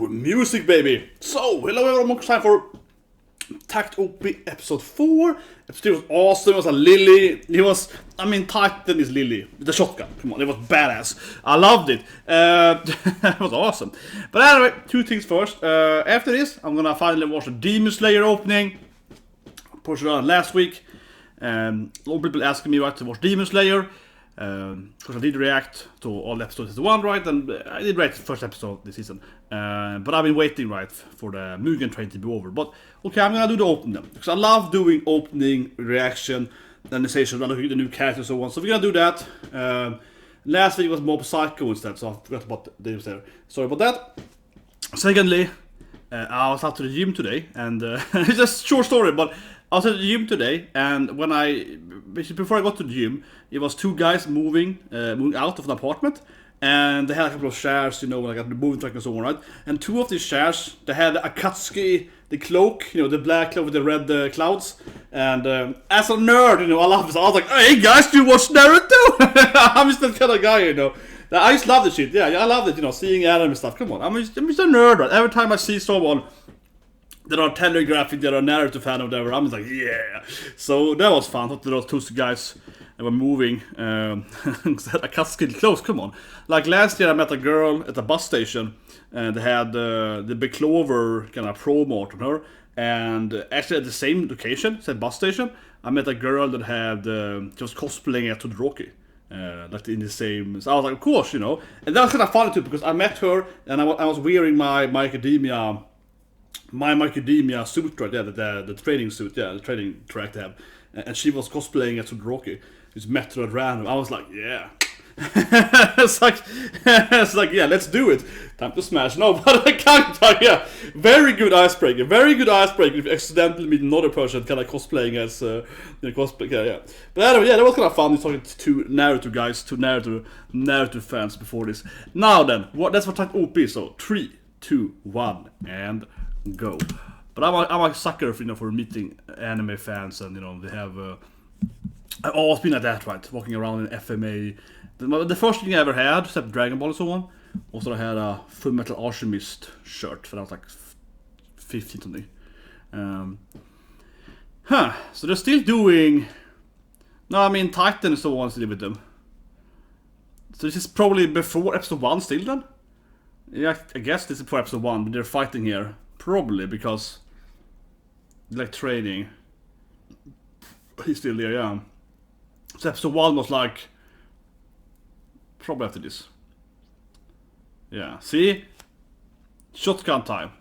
music, baby. So, hello everyone, it's time for Takt OP episode 4. Episode 3 was awesome. It was a Lily. Titan is Lily with the shotgun. Come on, it was badass. I loved it. It was awesome. But anyway, two things first. After this, I'm gonna finally watch the Demon Slayer opening. Pushed it on last week. A lot of people asking me to watch Demon Slayer. Because I did react to all episodes as one, right? And I did react to the first episode this season. But I've been waiting, right, for the Mugen train to be over. But okay, I'm gonna do the opening then. Because I love doing opening, reaction, analyzation, looking at the new characters and so on. So we're gonna do that. Last week was Mob Psycho instead, so I forgot about the names there. Sorry about that. Secondly, I was out to the gym today, and it's just a short story, but I was at the gym today, and before I got to the gym, it was two guys moving out of an apartment, and they had a couple of chairs, like a moving truck and so on, right? And two of these chairs, they had a Akatsuki, the cloak, the black cloak with the red clouds, and as a nerd, I love this. I was like, hey guys, do you watch Naruto? I'm just that kind of guy, I just love this shit, yeah, I love it, seeing anime stuff, come on, I'm just a nerd, right? Every time I see someone that are telegraphic, that are Naruto fan or whatever, I'm just like, yeah. So that was fun. I thought those two guys were moving. Akatsuki close, come on. Like last year I met a girl at a bus station, and they had the Big Clover kind of promo on her. And actually at the same location, said bus station, I met a girl that had just cosplaying at Todoroki. Like in the same, so I was like, of course, And that was kind of funny too, because I met her and I was wearing my Academia suit, right? Yeah, the training suit, yeah, the training track they have. And she was cosplaying as Todoroki. Just met her at random. I was like, yeah. it's like, yeah, let's do it. Time to smash. No, but I can't, yeah. Very good icebreaker. If you accidentally meet another person kind of cosplaying as, cosplay, yeah. But anyway, yeah, that was kind of fun. Talking to two Naruto guys, two Naruto fans before this. Now then, that's what Takt OP is. So 3, 2, 1, and go. But I'm a sucker for meeting anime fans, and they have I've always been at that, right, walking around in FMA. The first thing I ever had, except Dragon Ball and so on, was that I had a Full Metal Alchemist shirt when I was like 15 something. So they're still doing Titan and so on still with them. So this is probably before episode 1 still then? Yeah, I guess this is before episode 1, but they're fighting here. Probably because like training. He's still there, yeah. So episode 1 was like probably after this. Yeah, see? Shotgun time.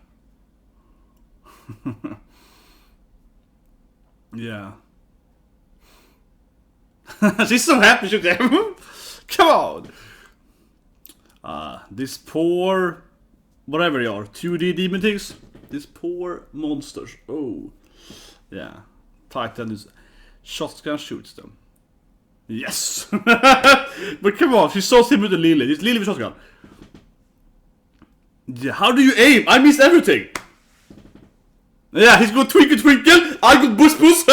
Yeah. She's so happy she can. Come on. This poor whatever they are, 2D demon things. These poor monsters. Oh. Yeah. Titan is shotgun shoots them. Yes! But come on, she's so similar to Lily. It's Lily with shotgun. Yeah, how do you aim? I missed everything. Yeah, he's got twinkle twinkle. I got bush bush.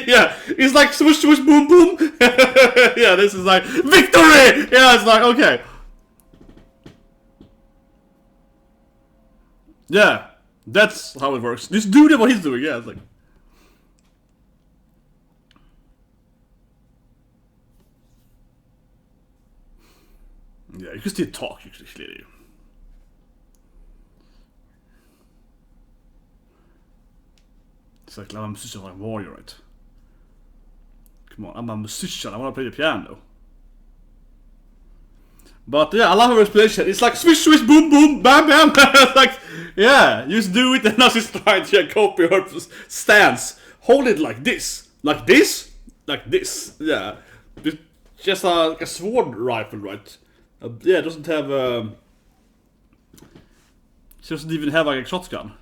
Yeah, it's like swoosh swoosh boom boom. Yeah, this is like victory. Yeah, it's like okay. Yeah, that's how it works. Just do what he's doing. Yeah, it's like. Yeah, you can still talk, clearly. It's like, I'm a musician, I'm a warrior, right? Come on, I'm a musician, I want to play the piano. But yeah, I love her explanation. It's like swish, swish, boom, boom, bam, bam. It's like, yeah, you just do it, and now she's trying to copy her stance. Hold it like this. Like this? Like this. Yeah. Just like a sword rifle, right? Yeah, it doesn't have she doesn't even have like a shotgun.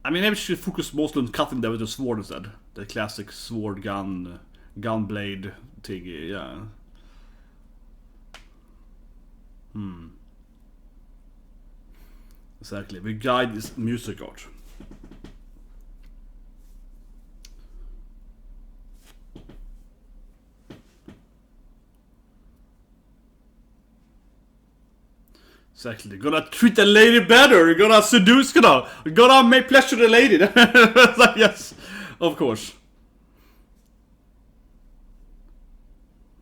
I mean, maybe she should focus mostly on cutting them with a sword instead. The classic sword gun blade thingy, yeah. Exactly. We guide this music art. Exactly. Gonna treat the lady better. Gonna seduce. Gonna make pleasure the lady. Like, yes, of course.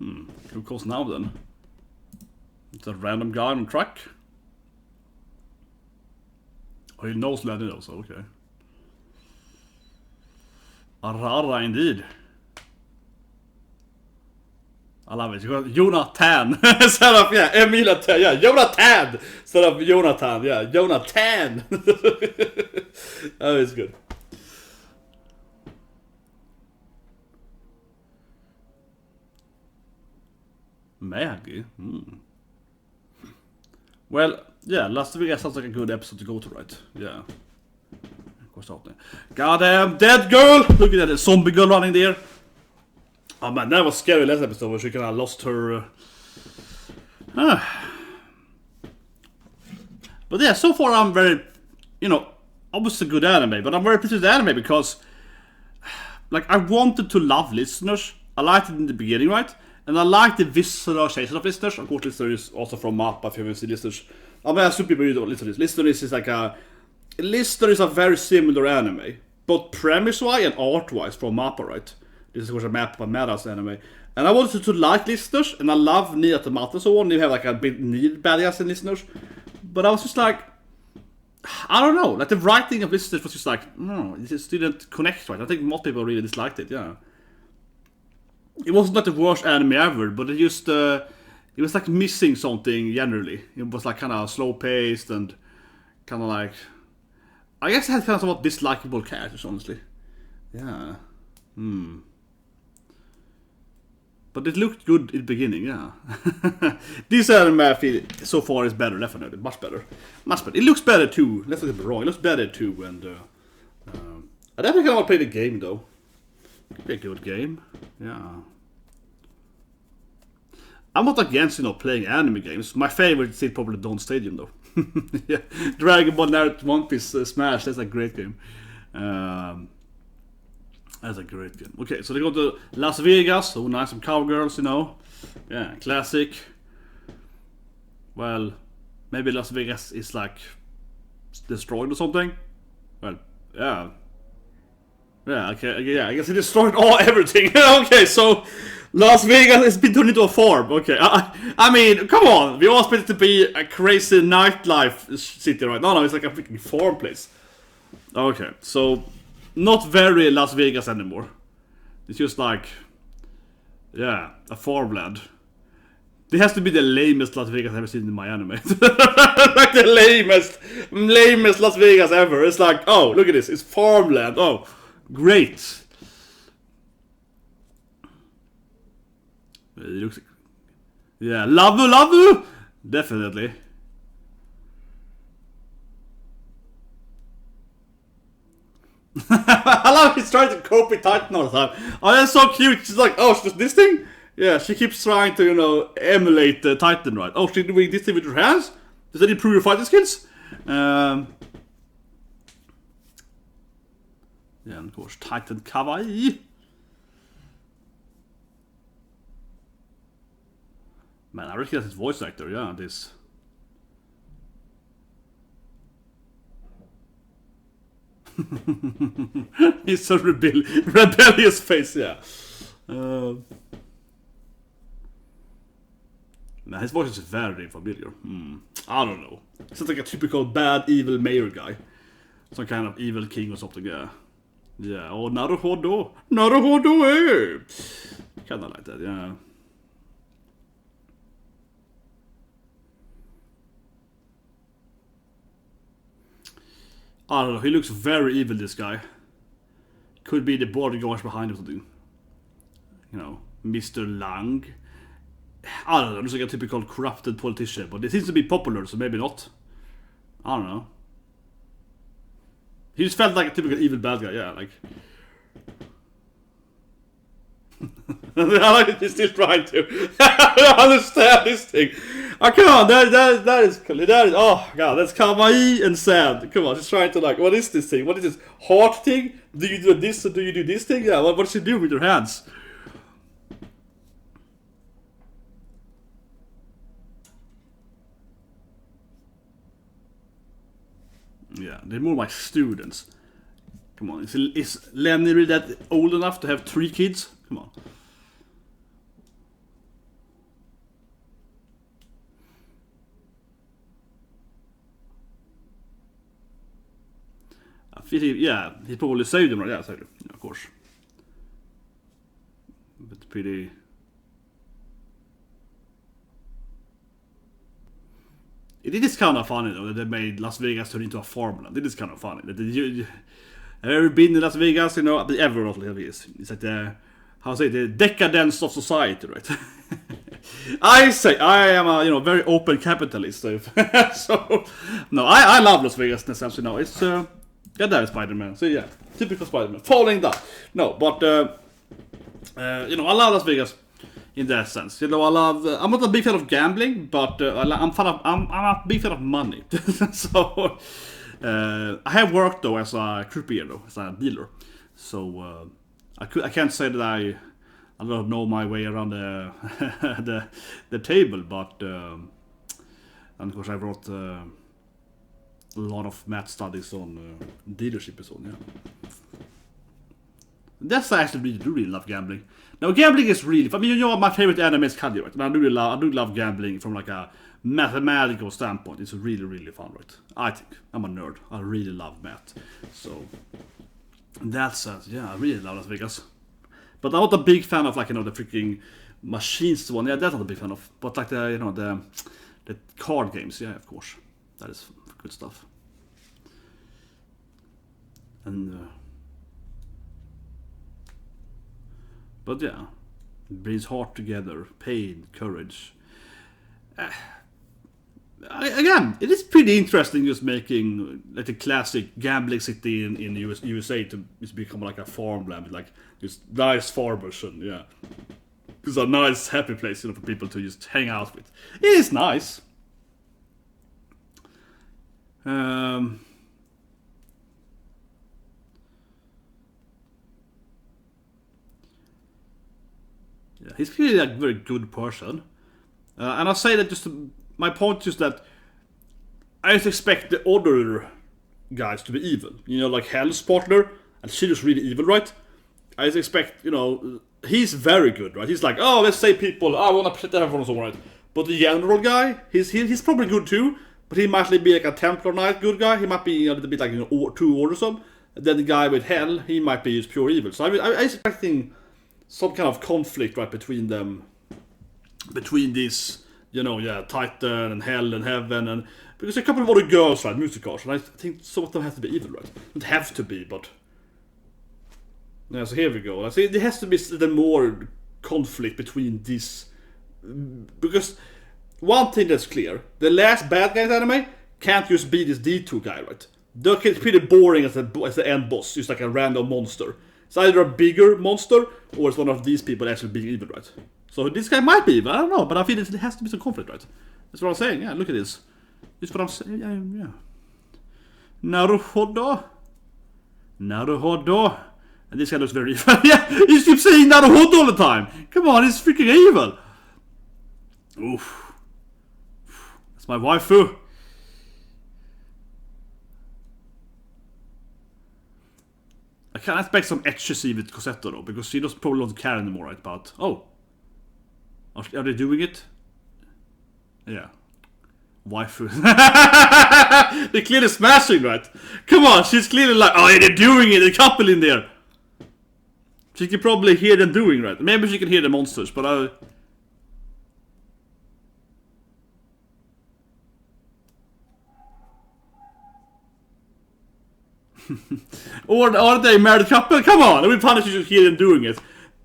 Who calls now then? It's a random guy on a truck. Oh, he knows Lenny also. Okay. Arara indeed. I love it. You got Jonathan. Instead of, yeah, Emilatan. Yeah, Jonathan. Instead of Jonathan. Yeah, Jonathan. That is good. Maggie. Well, yeah, Las Vegas sounds like a good episode to go to, right? Yeah. Of course not. Goddamn dead girl! Look at that zombie girl running there. Oh man, that was scary last episode where she kind of lost her... But yeah, so far I'm very... You know, obviously good anime, but I'm very pleased with the anime because... Like, I wanted to love listeners. I liked it in the beginning, right? And I like the visceral shades of listeners. Of course, listeners is also from Mappa, if you haven't seen listeners. I mean, I assume people don't listen to this. Listeners is like a... Listeners is a very similar anime. Both premise-wise and art-wise from Mappa, right? This is of course a Mappa Madhouse anime. And I wanted to like listeners, and I love Nia Tomato and so on. You have like a bit need bad guys and listeners. But I was just like... I don't know. Like the writing of listeners was just like... No, it just didn't connect right. I think most people really disliked it, yeah. It wasn't like the worst anime ever, but it just... it was like missing something generally. It was like kind of slow-paced and kind of like... I guess it had kind of somewhat dislikable characters, honestly. Yeah. But it looked good in the beginning, yeah. This anime I feel so far is better, definitely. Much better. Much better. It looks better too. Let's not get me wrong. It looks better too. And I definitely kind of want to play the game though. It'd be a good game. Yeah. I'm not against, playing anime games. My favorite is probably Dawn Stadium though. Yeah. Dragon Ball Naruto One Piece Smash. That's a great game. That's a great game. Okay, so they go to Las Vegas. Oh, nice, some cowgirls, Yeah, classic. Well, maybe Las Vegas is like destroyed or something. Well, yeah. Yeah, okay, yeah, I guess it destroyed everything. Okay, so Las Vegas has been turned into a farm. Okay, I mean, come on. We all expect it to be a crazy nightlife city, right? No, it's like a freaking farm place. Okay, so not very Las Vegas anymore. It's just like, yeah, a farmland. This has to be the lamest Las Vegas I've ever seen in my anime. Like the lamest Las Vegas ever. It's like, oh, look at this. It's farmland. Oh, great. It looks... Yeah, love you. Definitely. I love he's trying to cope with Titan all the time. Oh, that's so cute. She's like, oh, she's this thing? Yeah, she keeps trying to, emulate the Titan, right? Oh, she's doing this thing with her hands? Does that improve your fighting skills? Yeah, and of course, Titan Kawaii. Man, I recognize his voice actor, yeah, this. He's so rebellious face, yeah. Nah, his voice is very familiar. I don't know. Sounds like a typical bad, evil mayor guy. Some kind of evil king or something, yeah. Yeah, oh, Naruhodo. Naruhodo, eh? Kinda like that, yeah. I don't know, he looks very evil, this guy. Could be the bodyguards behind him or something. Mr. Lang. I don't know, looks like a typical corrupted politician, but it seems to be popular, so maybe not. I don't know. He just felt like a typical evil bad guy, yeah, like... I like that he's still trying to understand this thing. Oh, come on, that is, oh god, that's kawaii and sad. Come on, she's trying to what is this thing? What is this heart thing? Do you do this or do you do this thing? Yeah, what does she do with your hands? Yeah, they're more my students. Come on, is Lenny really that old enough to have 3 kids? Come on. I feel he probably saved them, right? Yeah, sadly. Yeah, of course. But pretty... It is kind of funny though that they made Las Vegas turn into a farmland. It is kind of funny. Have you ever been in Las Vegas? You know, ever not like this. It's like the the decadence of society, right? I am a very open capitalist. So, no, I love Las Vegas in a sense. You know, it's that is Spider-Man. So yeah, typical Spider-Man falling down. No, but I love Las Vegas. In that sense, you know, I'm not a big fan of gambling, but I'm a big fan of money. So I have worked though as a croupier, though, as a dealer. So I can't say that I don't know my way around the table, but and of course I wrote a lot of math studies on dealership and so on. Yeah. That's actually really love gambling. Now gambling is really, I mean, you know my favorite anime is Kaji, right? And I do love gambling from like a mathematical standpoint. It's really fun, right? I think I'm a nerd. I really love math. So in that sense, yeah, I really love Las Vegas. But I'm not a big fan of like the freaking machines one. Yeah, that's not a big fan of. But like the card games, yeah, of course, that is good stuff. And. But yeah, it brings heart together, pain, courage. Again, it is pretty interesting just making like a classic gambling city in USA to become like a farmland, like just nice farmers and yeah, it's a nice happy place for people to just hang out with. It is nice. Yeah, he's clearly a very good person. And I say that my point is that I just expect the other guys to be evil. You know, like Hell's partner, and she's just really evil, right? I just expect, he's very good, right? He's like, oh, let's say people, I want to protect everyone and so on, right? But the general guy, he's probably good too, but he might be like a Templar Knight good guy. He might be a little bit like, 2 orders of. Then the guy with Hell, he might be just pure evil. So I'm expecting some kind of conflict, right, between them, between these, Titan and Hell and Heaven, and because a couple of other girls, right, musicart, and I think some of them have to be evil, right? Don't have to be, but yeah. So here we go. I say there has to be the more conflict between these, because one thing that's clear: the last bad guys anime can't just be this D2 guy, right? They're pretty boring as the end boss, just like a random monster. It's either a bigger monster or it's one of these people actually being evil, right? So this guy might be evil, I don't know, but I feel there has to be some conflict, right? That's what I'm saying, yeah, look at this. This is what I'm saying, yeah. Naruhodo. And this guy looks very evil. Yeah, he keeps saying Naruhodo all the time. Come on, he's freaking evil. Oof. That's my waifu. I can't expect some etchesy with Cosette though, because she doesn't probably don't care anymore, right? But are they doing it? Yeah. Waifu. They're clearly smashing, right? Come on, she's clearly like, oh, they're doing it, a couple in there. She can probably hear them doing, right? Maybe she can hear the monsters, but or are they married couple? Come on, we punish you to hear them doing it.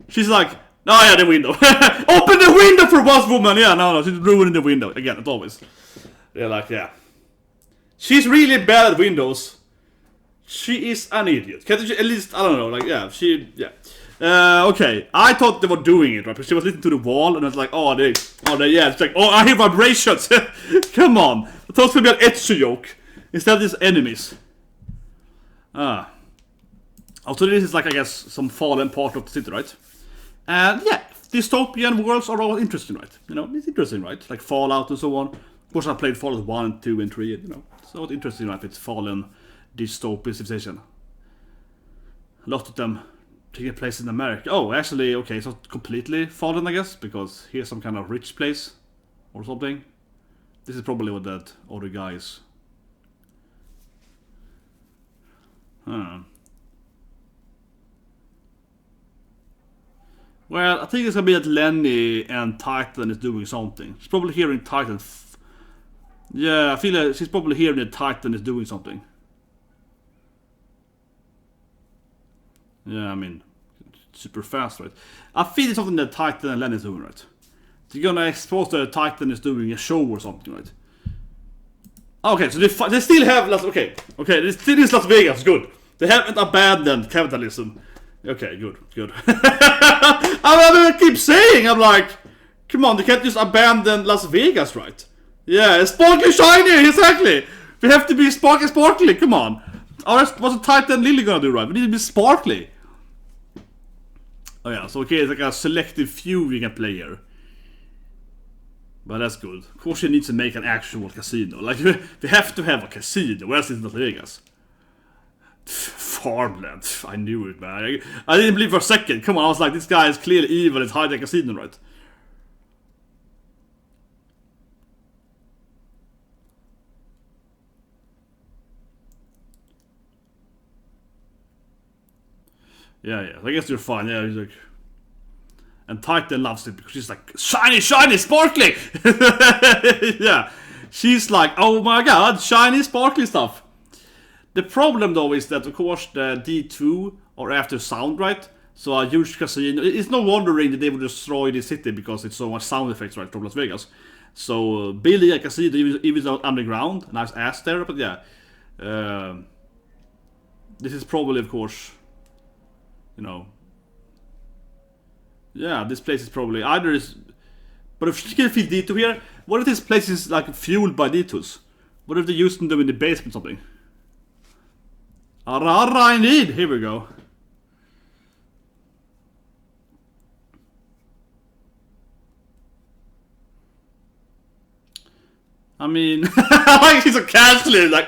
She's like, oh yeah, the window. Open the window for boss woman. Yeah, no, she's ruining the window. Again, it's always. They're like, yeah. She's really bad at windows. She is an idiot. Can't you, at least, I don't know, like, yeah, okay, I thought they were doing it, right? But she was listening to the wall, and I was like, yeah. It's like, oh, I hear vibrations. Come on. I thought it was going to be an etchy joke. Instead of these enemies. Also, this is like, I guess, some fallen part of the city, right? And yeah, dystopian worlds are all interesting, right? It's interesting, right? Like Fallout and so on. Of course, I played Fallout 1, 2, and 3, So it's interesting, right? It's fallen dystopian civilization. A lot of them taking place in America. Oh, actually, okay, it's not completely fallen, I guess, because here's some kind of rich place or something. This is probably what that other guy is. Well, I think it's gonna be that Lenny and Titan is doing something. She's probably hearing Titan. Yeah, I feel like she's probably hearing that Titan is doing something. Yeah, I mean, super fast, right? I feel it's something that Titan and Lenny is doing, right? They're gonna expose that Titan is doing a show or something, right? Okay, so they still have okay, they still is Las Vegas, good. They haven't abandoned capitalism. Okay, good. I keep saying, I'm like, come on, they can't just abandon Las Vegas, right? Yeah, sparkly shiny, exactly. We have to be sparkly, come on. What's the Titan and Lily gonna do, right? We need to be sparkly. Oh yeah, so okay, it's like a selective few we can play here. But that's good. Of course you need to make an actual casino. Like, we have to have a casino, whereas it's Las Vegas. Farmland. I knew it, man. I didn't believe for a second. Come on, I was like, this guy is clearly evil. It's hiding a casino, right? Yeah. I guess you're fine. Yeah, he's like... And Titan loves it because she's like, shiny, sparkly! Yeah. She's like, oh my god, shiny, sparkly stuff. The problem though is that of course the D2 are after sound, right? So a huge casino, it's no wondering that they would destroy the city because it's so much sound effects, right, from Las Vegas. So building a casino even though underground, nice ass there, but yeah. This is probably of course, you know. Yeah, this place is probably either is, but if she can feed D2 here, what if this place is like fueled by D2s? What if they're using them in the basement or something? Arara indeed! Here we go. I mean, she's so casually like,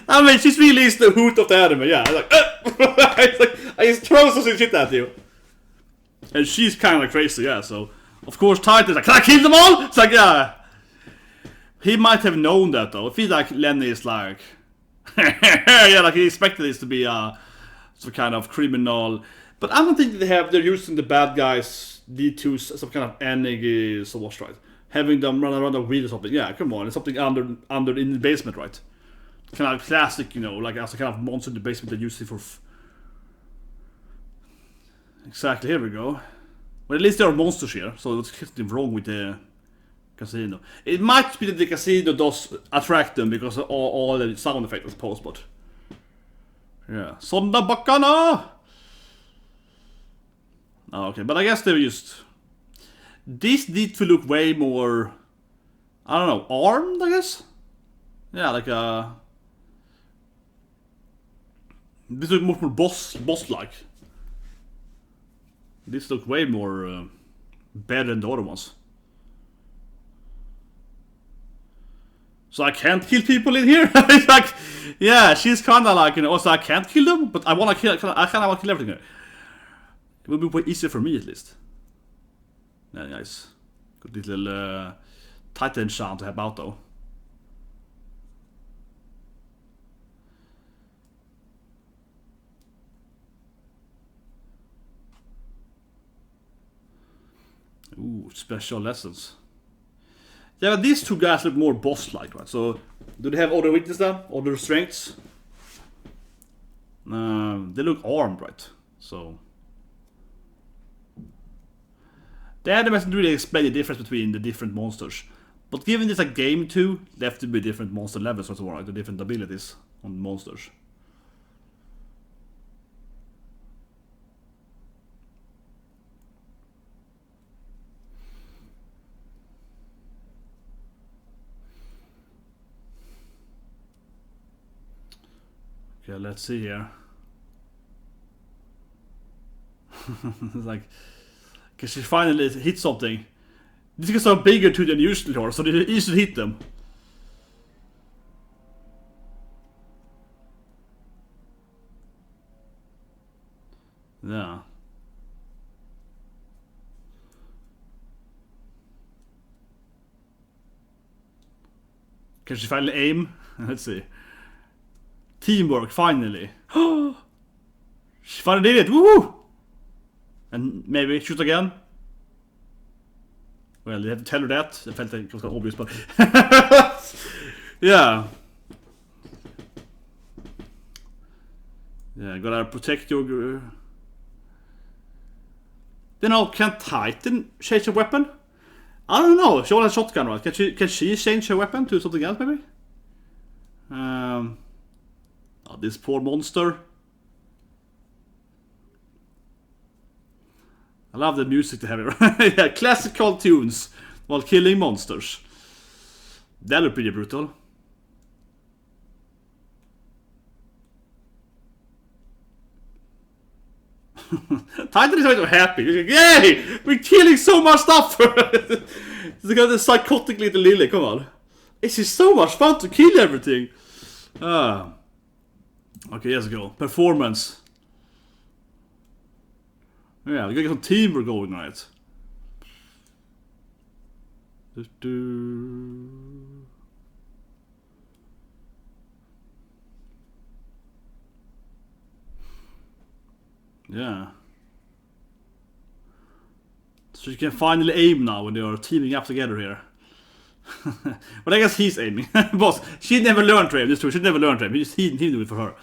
I mean, she's really the hoot of the anime, yeah. Like, I just throw some shit at you. And she's kind of like crazy, yeah, so... Of course, Titan's like, can I kill them all? It's like, yeah. He might have known that, though. I feel like Lenny is like... yeah, like he expected this to be some kind of criminal... But I don't think they're using the bad guys, D2s, some kind of energy, so what's right? Having them run around a wheel or something. Yeah, come on, it's something under in the basement, right? Kind of classic, you know, like as a kind of monster in the basement they use it for... Exactly, here we go. Well, at least there are monsters here, so what's wrong with the casino? It might be that the casino does attract them because of all the sound effects, I suppose, but... Yeah. Sonda Bacana! Oh, okay, but I guess they're just... This need to look way more... I don't know, armed, I guess? Yeah, like a... This looks much more boss-like. This looks way more better than the other ones. So I can't kill people in here? It's like, yeah, she's kinda like, you know, also I can't kill them, but I kinda want to kill everything here. It will be way easier for me at least. Yeah, nice. Good little Titan sound to help out though. Ooh, special lessons. Yeah, but these two guys look more boss-like, right? So, do they have other weaknesses then? Other strengths? They look armed, right? So... The anime doesn't really explain the difference between the different monsters. But given this a game too, there have to be different monster levels or so on, right? The different abilities on the monsters. Okay, let's see here. It's like... Because she finally hit something. These guys are bigger too than usually are, so they easily hit them. Yeah. Can she finally aim? Let's see. Teamwork, finally. She finally did it! Woo! And maybe shoot again? Well, you have to tell her that. I felt like it was obvious, but... yeah. Yeah, gotta protect your... You know, can Titan change her weapon? I don't know. She only has a shotgun, right? Can she change her weapon to something else, maybe? Oh, this poor monster. I love the music they have it. Yeah, classical tunes while killing monsters. That looked pretty brutal. Titan is so happy. He's like, yay! We're killing so much stuff! It's got the psychotic little Lily, come on. This is so much fun to kill everything. Okay, let's go. Performance. Yeah, we gotta get some teamwork going on it. Yeah. So you can finally aim now when they are teaming up together here. But I guess he's aiming. Boss, she never learned to aim, that's true. She never learned to aim. He did it for her.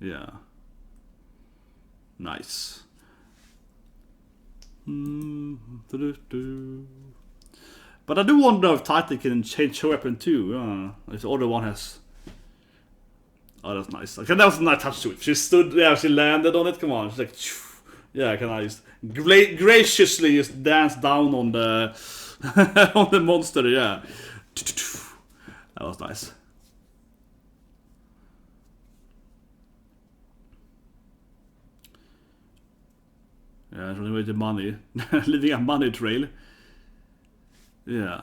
Yeah. Nice. But I do wonder if Titan can change her weapon too. If the other one has... Oh, that's nice. Okay, that was a nice touch to it. She stood there, she landed on it. Come on, she's like, yeah, can I just graciously just dance down on the on the monster? Yeah, that was nice. Yeah, running away with money, leaving a money trail. Yeah.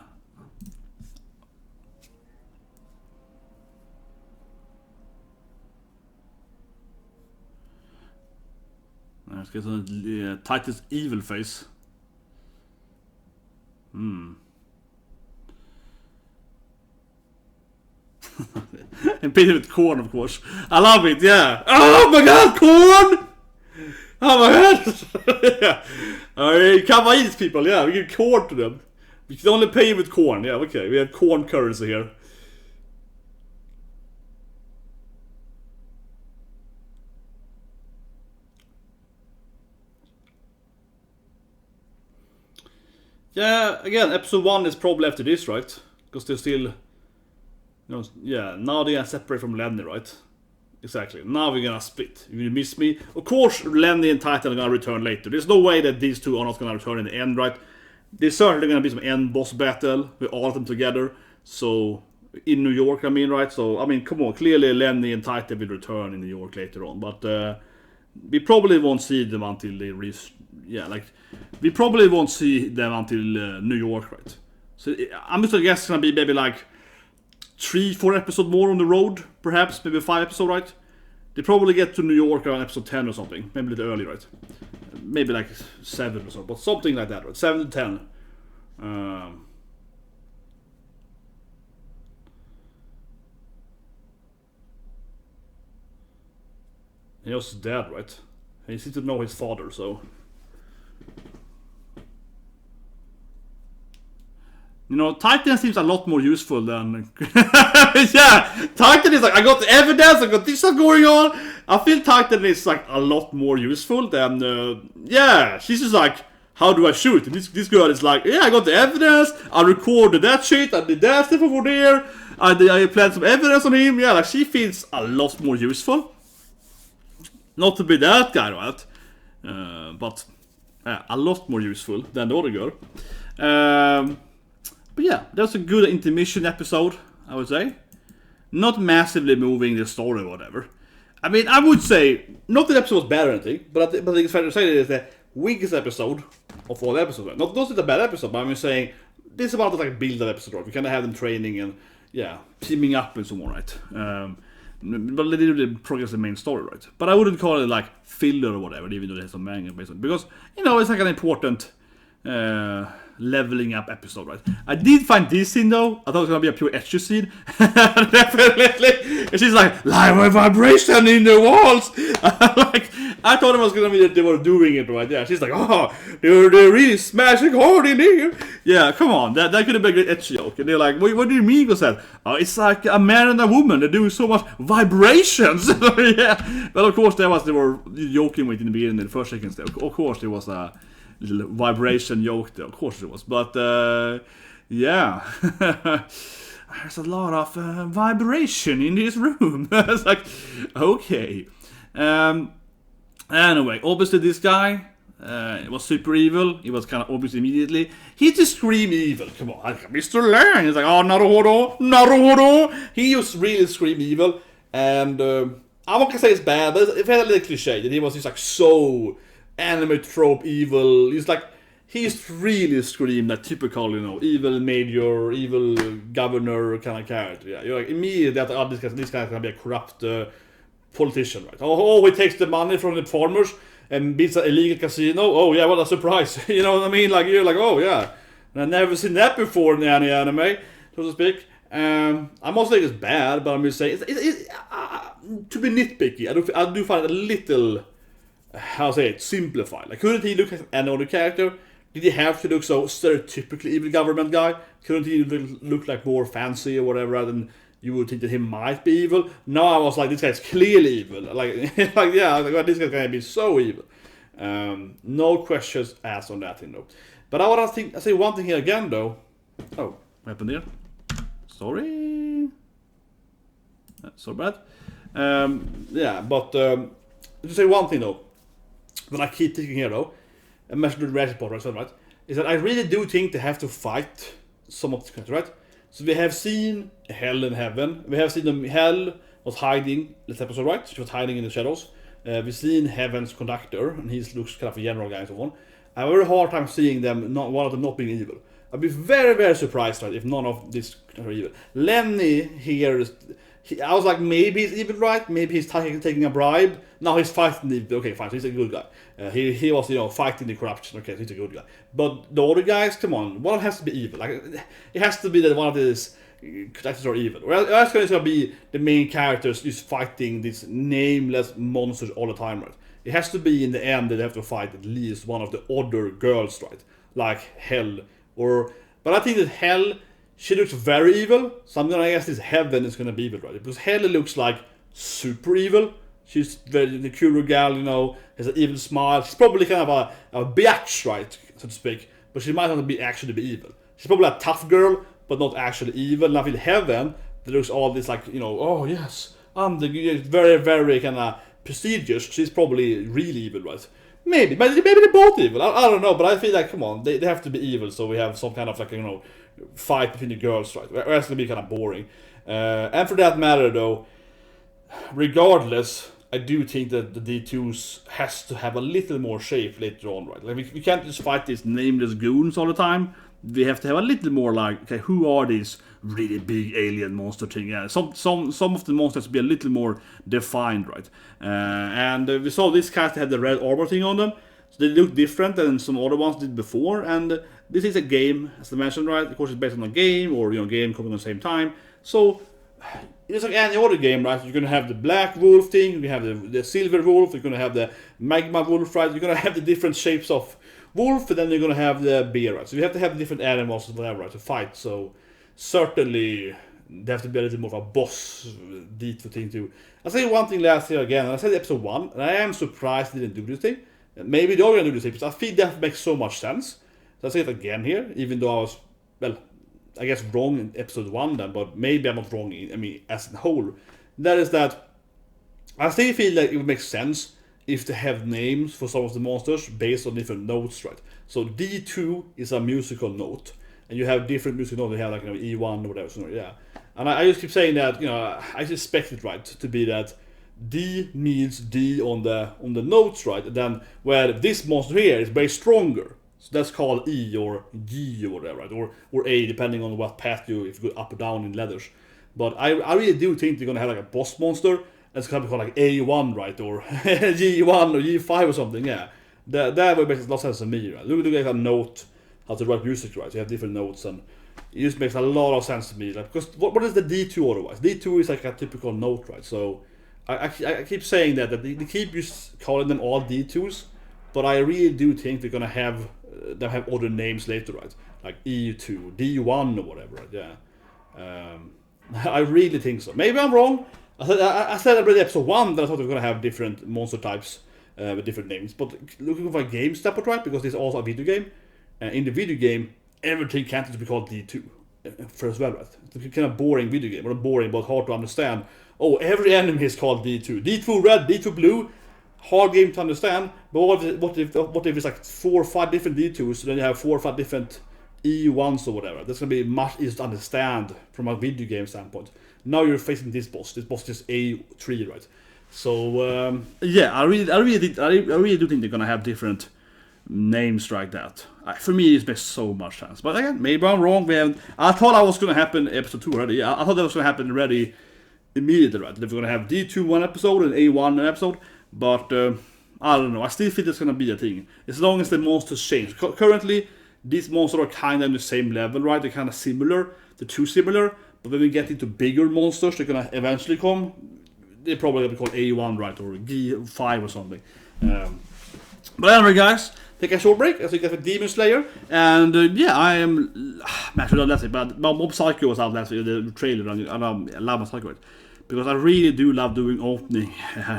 Let's get on Titan's evil face. And painted with corn, of course. I love it, yeah. Oh my god, corn! Oh my god! Yeah. Alright, come on, these people, yeah, we give corn to them. We can only pay with corn, yeah, okay. We have corn currency here. Yeah, again, episode 1 is probably after this, right? Because they're still... You know, yeah, now they're gonna separate from Lenny, right? Exactly. Now we're gonna split. You miss me? Of course, Lenny and Titan are gonna return later. There's no way that these two are not gonna return in the end, right? There's certainly gonna be some end boss battle with all of them together. So, in New York, I mean, right? So, I mean, come on. Clearly, Lenny and Titan will return in New York later on. But we probably won't see them until they reach... Yeah, like... We probably won't see them until New York, right? So I'm just guess it's gonna be maybe like 3-4 episodes more on the road, perhaps, maybe 5 episodes, right? They probably get to New York around episode 10 or something, maybe a little early, right? Maybe like 7 or so, but something like that, right? 7 to 10. He was dead, right? He seems to know his father, so... You know, Titan seems a lot more useful than... yeah! Titan is like, I got the evidence, I got this stuff going on! I feel Titan is like a lot more useful than... yeah, she's just like, how do I shoot? And this girl is like, yeah, I got the evidence, I recorded that shit, I did that stuff over there, I planted some evidence on him, yeah, like she feels a lot more useful. Not to be that guy, right? But a lot more useful than the other girl. But yeah, that's a good intermission episode, I would say. Not massively moving the story or whatever. I mean, I would say, not that the episode was bad or anything, but I think it's fair to say that it's the weakest episode of all the episodes. Not that it's a bad episode, but I'm just saying, this is about like a build-up episode, right? We kind of have them training and, yeah, teaming up and so on, right? but they didn't progress the main story, right? But I wouldn't call it like filler or whatever, even though there's some manga based on it, because it's like an important leveling up episode, right? I did find this scene though. I thought it was gonna be a pure ecchi scene. Definitely. And she's like, live vibration in the walls. I thought it was gonna be that they were doing it right there. She's like, oh, they're really smashing hard in here. Yeah, come on, that could have been a great ecchi joke. And they're like, what do you mean, Cosette? Oh, it's like a man and a woman. They're doing so much vibrations. Yeah, but of course they were joking with in the beginning, in the first seconds. There, of course, there was a little vibration joke there, of course it was, but yeah, there's a lot of vibration in this room. It's like, okay. Anyway, obviously this guy was super evil. He was kind of obvious immediately. He just screamed evil. Come on, Mr. Lang. He's like, oh, Naruhodo. He just really screamed evil, and I'm not gonna say it's bad, but it felt a little cliche that he was just like so anime trope evil. He's really screamed that typical, evil major, evil governor kind of character. Yeah, you're like immediately that this guy's gonna be a corrupt politician, right? Oh, he takes the money from the farmers and beats an illegal casino. Oh yeah, what a surprise! You know what I mean? Like you're like, oh yeah, I've never seen that before in any anime, so to speak. I'm not saying it's bad, but I'm just saying it's to be nitpicky. I do find it a little, simplified. Like, couldn't he look like any other character? Did he have to look so stereotypically evil government guy? Couldn't he look like more fancy or whatever, rather than you would think that he might be evil? No, I was like, this guy's clearly evil. Like, well, this guy's gonna be so evil. No questions asked on that thing though. But I say one thing here again though. Oh, what happened there? Sorry. So bad. To say one thing though, that I keep thinking here though, I mentioned the reaction part, right? Is that I really do think they have to fight some of the characters, right? So we have seen Hell and Heaven. We have seen them. Hell was hiding this episode, right? She was hiding in the shadows. We've seen Heaven's conductor, and he looks kind of a general guy and so on. I have a very hard time seeing them, one of them not being evil. I'd be very, very surprised, right, if none of these are evil. Lenny here I was like, maybe he's evil, right? Maybe he's taking a bribe. Now he's fighting the... Okay, fine, so he's a good guy. He was, fighting the corruption. Okay, so he's a good guy. But the other guys, come on, one has to be evil. Like, it has to be that one of these characters are evil. Or else it's going to be the main characters just fighting these nameless monsters all the time, right? It has to be in the end that they have to fight at least one of the other girls, right? Like Hell. But I think that Hell... She looks very evil, so I'm gonna guess this Heaven is gonna be evil, right? Because Hell looks like super evil. She's very the curious gal, has an evil smile. She's probably kind of a bitch, right, so to speak. But she might not actually be evil. She's probably a tough girl, but not actually evil. And I feel Heaven, that looks all this like, oh yes, I'm the very, very kind of prestigious. She's probably really evil, right? Maybe they're both evil. I don't know, but I feel like, come on, they have to be evil, so we have some kind of like, fight between the girls, right? Or else it's gonna be kind of boring. And for that matter, though, regardless, I do think that the D2s has to have a little more shape later on, right? Like we can't just fight these nameless goons all the time. We have to have a little more like, okay, who are these really big alien monster thing? Yeah, some of the monsters be a little more defined, right? And we saw this cast had the red armor thing on them, so they look different than some other ones did before. And this is a game, as I mentioned, right? Of course, it's based on a game, or game coming at the same time. So it's like any other game, right? You're gonna have the black wolf thing, you have the silver wolf, you're gonna have the magma wolf, right? You're gonna have the different shapes of wolf, and then you're gonna have the bear, right? So you have to have different animals and whatever, right, to fight. So certainly there have to be a little more of a boss D2 thing too. I'll say one thing last year again, and I said episode 1, and I am surprised they didn't do this thing. Maybe they're gonna do this thing, because I feel that makes so much sense. So I'll say it again here, even though I was, I guess wrong in episode 1 then, but maybe I'm not wrong, as a whole. That is that I still feel like it would make sense if they have names for some of the monsters based on different notes, right? So D2 is a musical note, and you have different musical notes. You have like E1 or whatever. So yeah, and I just keep saying that I suspect it, right, to be that D needs D on the notes, right? And then where this monster here is way stronger, so that's called E or G or whatever, right? Or A, depending on what path if you go up or down in letters. But I really do think they're gonna have like a boss monster. It's gonna be called like A1, right, or G1 or G5 or something. Yeah, that would make a lot of sense to me. Right? Look at a note how to write music, right? So you have different notes, and it just makes a lot of sense to me. Like, because what is the D2 otherwise? D2 is like a typical note, right? So I keep saying that they keep just calling them all D2s, but I really do think they're gonna have other names later, right? Like E2, D1 or whatever, right? Yeah. I really think so. Maybe I'm wrong. I said already episode 1 that I thought we were gonna have different monster types with different names. But looking for a game step, right? Because this is also a video game. In the video game, everything can't just be called D2 first, well, right? It's a kind of boring video game. Not boring, but hard to understand. Oh, every enemy is called D2. D2 red, D2 blue. Hard game to understand. But what if it's like 4 or 5 different D2s? So then you have 4 or 5 different E1s or whatever. That's gonna be much easier to understand from a video game standpoint. Now you're facing this boss. This boss is A3, right? So yeah, I really do think they're gonna have different names like that. For me, it makes so much sense. But again, maybe I'm wrong. I thought that was gonna happen in episode 2 already. I thought that was gonna happen already immediately, right? That we're gonna have D2 one episode and A1 an episode. But I don't know. I still think it's gonna be a thing as long as the monsters change. Currently, these monsters are kind of on the same level, right? They're kind of similar. They're too similar. But when we get into bigger monsters, they're gonna eventually come. They're probably gonna be called A1, right, or G5 or something. But anyway, guys, take a short break as we get with Demon Slayer. And yeah, I am. Actually, not last week, but Mob Psycho was out last week. The trailer, and I love Mob Psycho because I really do love doing opening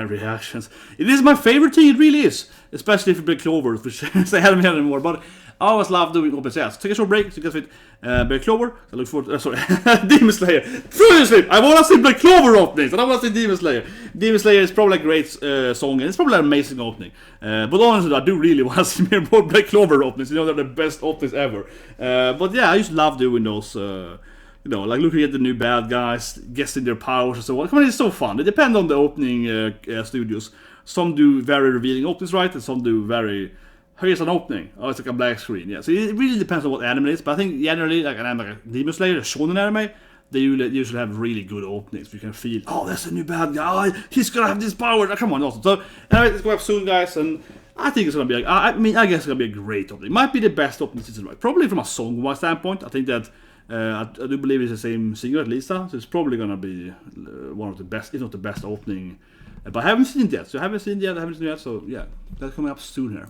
reactions. It is my favorite thing. It really is, especially for Black Clover, which they haven't had anymore. But I always love doing open sets. Take a short break, so you guys with Black Clover. I look forward to, Demon Slayer. Seriously, I want to see Black Clover openings, and I want to see Demon Slayer. Demon Slayer is probably a great song, and it's probably an amazing opening. But honestly, I do really want to see more Black Clover openings. You know, they're the best openings ever. But yeah, I just love doing those. You know, like looking at the new bad guys, guessing their powers and so on. Come on, it's so fun. It depends on the opening studios. Some do very revealing openings, right? And some do very... Here's an opening. Oh, it's like a black screen. Yeah, so it really depends on what anime it is. But I think generally, like an anime like Demon Slayer, a shonen anime, they usually have really good openings. You can feel, oh, that's a new bad guy. Oh, he's gonna have this power. Oh, come on, awesome. So anyway, it's going up soon, guys, and I think it's gonna be. I guess it's gonna be a great opening. It might be the best opening season, right? Probably from a song-wise standpoint. I think that I do believe it's the same singer at least, so it's probably gonna be one of the best, if not the best opening. But I haven't seen it yet. So I haven't seen it yet. So yeah, that's coming up soon here.